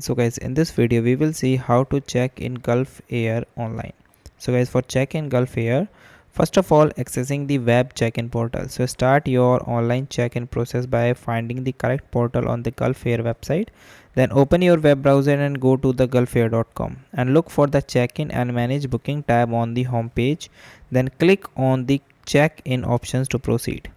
So guys, in this video we will see how to check in Gulf Air online. So guys, for check in Gulf Air, first of all, accessing the web check-in portal. So start your online check-in process by finding the correct portal on the Gulf Air website. Then open your web browser and go to the gulfair.com and look for the check-in and manage booking tab on the home page. Then click on the check-in options to proceed.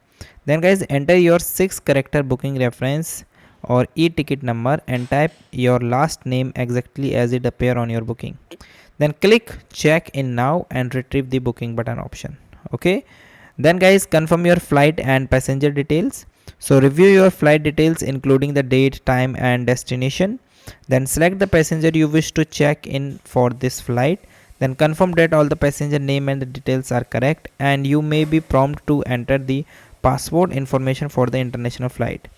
Then guys, enter your 6-character booking reference or e-ticket number and type your last name exactly as it appear on your booking. Then click check in now and retrieve the booking button option. Okay. Then guys, confirm your flight and passenger details. So review your flight details including the date, time and destination. Then select the passenger you wish to check in for this flight. Then confirm that all the passenger name and the details are correct, and you may be prompted to enter the passport information for the international flight.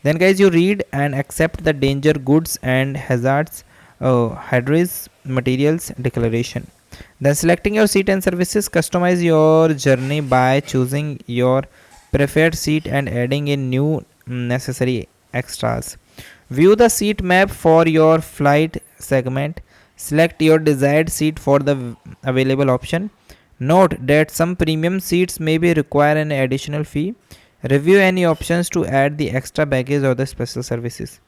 Then guys, you read and accept the danger goods and hazards hazardous materials declaration. Then selecting your seat and services, customize your journey by choosing your preferred seat and adding in new necessary extras. View the seat map for your flight segment. Select your desired seat for the available option. Note that some premium seats may be require an additional fee. Review any options to add the extra baggage or the special services.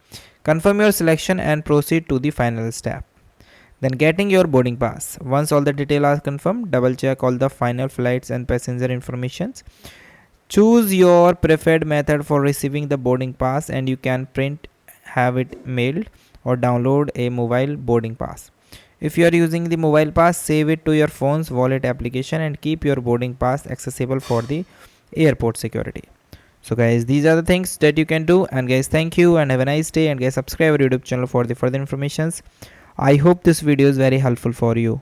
Confirm your selection and proceed to the final step. Then getting your boarding pass. Once all the details are confirmed, double check all the final flights and passenger informations. Choose your preferred method for receiving the boarding pass, and you can print, have it mailed, or download a mobile boarding pass. If you are using the mobile pass, save it to your phone's wallet application and keep your boarding pass accessible for the airport security. So guys, these are the things that you can do, and guys, thank you and have a nice day, and guys, subscribe our YouTube channel for the further informations. I hope this video is very helpful for you.